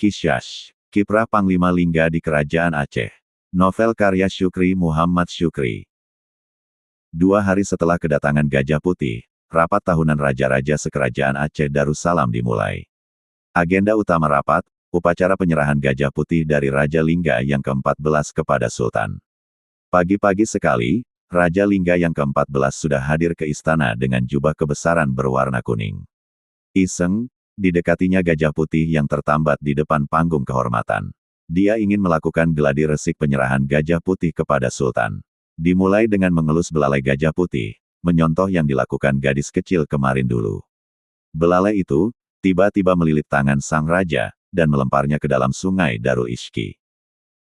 Kishash, Kiprah Panglima Lingga di Kerajaan Aceh. Novel karya Syukri Muhammad Syukri. 2 hari setelah kedatangan Gajah Putih, rapat tahunan Raja-Raja Sekerajaan Aceh Darussalam dimulai. Agenda utama rapat, upacara penyerahan Gajah Putih dari Raja Lingga yang ke-14 kepada Sultan. Pagi-pagi sekali, Raja Lingga yang ke-14 sudah hadir ke istana dengan jubah kebesaran berwarna kuning. Iseng, didekatinya Gajah Putih yang tertambat di depan panggung kehormatan. Dia ingin melakukan geladi resik penyerahan Gajah Putih kepada Sultan. Dimulai dengan mengelus belalai Gajah Putih, menyontoh yang dilakukan gadis kecil kemarin dulu. Belalai itu, tiba-tiba melilit tangan sang raja, dan melemparnya ke dalam sungai Darul Ishki.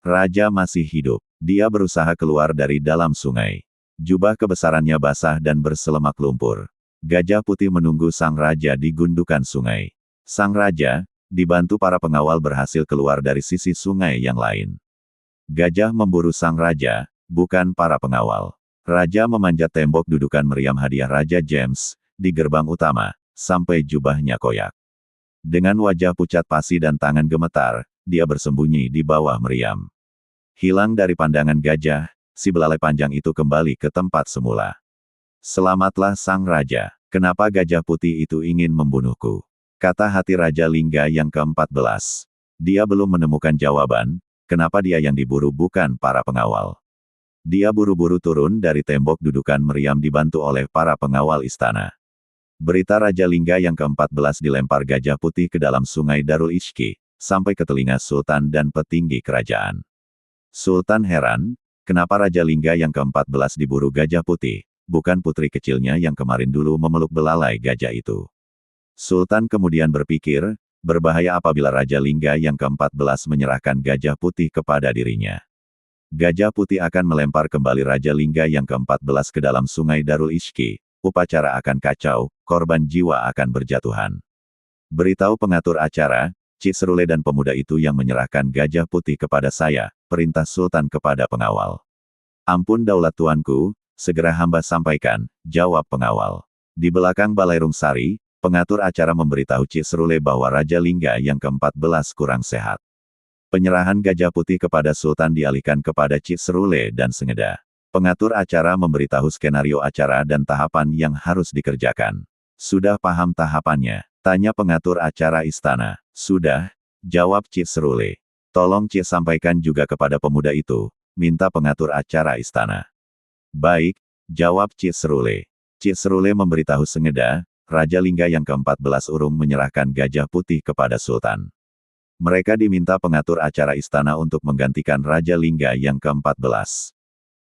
Raja masih hidup. Dia berusaha keluar dari dalam sungai. Jubah kebesarannya basah dan berselemak lumpur. Gajah Putih menunggu sang raja di gundukan sungai. Sang raja, dibantu para pengawal berhasil keluar dari sisi sungai yang lain. Gajah memburu sang raja, bukan para pengawal. Raja memanjat tembok dudukan meriam hadiah Raja James, di gerbang utama, sampai jubahnya koyak. Dengan wajah pucat pasi dan tangan gemetar, dia bersembunyi di bawah meriam. Hilang dari pandangan gajah, si belalai panjang itu kembali ke tempat semula. Selamatlah sang raja, kenapa Gajah Putih itu ingin membunuhku? Kata hati Raja Lingga yang ke-14. Dia belum menemukan jawaban, kenapa dia yang diburu bukan para pengawal. Dia buru-buru turun dari tembok dudukan meriam dibantu oleh para pengawal istana. Berita Raja Lingga yang ke-14 dilempar Gajah Putih ke dalam sungai Darul Ishki, sampai ke telinga Sultan dan petinggi kerajaan. Sultan heran, kenapa Raja Lingga yang ke-14 diburu Gajah Putih, bukan putri kecilnya yang kemarin dulu memeluk belalai gajah itu. Sultan kemudian berpikir, berbahaya apabila Raja Lingga yang ke-14 menyerahkan Gajah Putih kepada dirinya. Gajah Putih akan melempar kembali Raja Lingga yang ke-14 ke dalam sungai Darul Ishki, upacara akan kacau, korban jiwa akan berjatuhan. Beritahu pengatur acara, Cik Serule dan pemuda itu yang menyerahkan Gajah Putih kepada saya, perintah Sultan kepada pengawal. Ampun daulat tuanku, segera hamba sampaikan, jawab pengawal. Di belakang Balai Rungsari, pengatur acara memberitahu Cik Serule bahwa Raja Lingga yang ke-14 kurang sehat. Penyerahan Gajah Putih kepada Sultan dialihkan kepada Cik Serule dan Sengeda. Pengatur acara memberitahu skenario acara dan tahapan yang harus dikerjakan. Sudah paham tahapannya? Tanya pengatur acara istana. Sudah, jawab Cik Serule. Tolong Cik sampaikan juga kepada pemuda itu, minta pengatur acara istana. Baik, jawab Cik Serule. Cik Serule memberitahu Sengeda, Raja Lingga yang ke-14 urung menyerahkan Gajah Putih kepada Sultan. Mereka diminta pengatur acara istana untuk menggantikan Raja Lingga yang ke-14.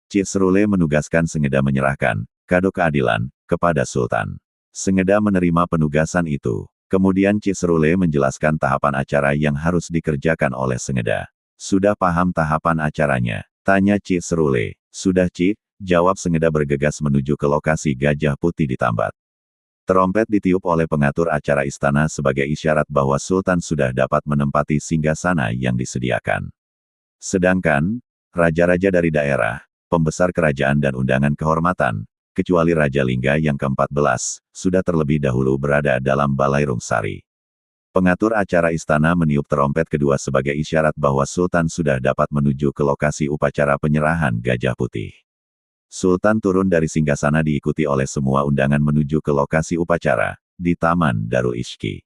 Cik Serule menugaskan Sengeda menyerahkan kado keadilan kepada Sultan. Sengeda menerima penugasan itu. Kemudian Cik Serule menjelaskan tahapan acara yang harus dikerjakan oleh Sengeda. Sudah paham tahapan acaranya? Tanya Cik Serule. Sudah Cik, jawab Sengeda bergegas menuju ke lokasi Gajah Putih ditambat. Terompet ditiup oleh pengatur acara istana sebagai isyarat bahwa Sultan sudah dapat menempati singgasana yang disediakan. Sedangkan, raja-raja dari daerah, pembesar kerajaan dan undangan kehormatan, kecuali Raja Lingga yang ke-14, sudah terlebih dahulu berada dalam Balai Rungsari. Pengatur acara istana meniup terompet kedua sebagai isyarat bahwa Sultan sudah dapat menuju ke lokasi upacara penyerahan Gajah Putih. Sultan turun dari singgasana diikuti oleh semua undangan menuju ke lokasi upacara, di Taman Darul Ishki.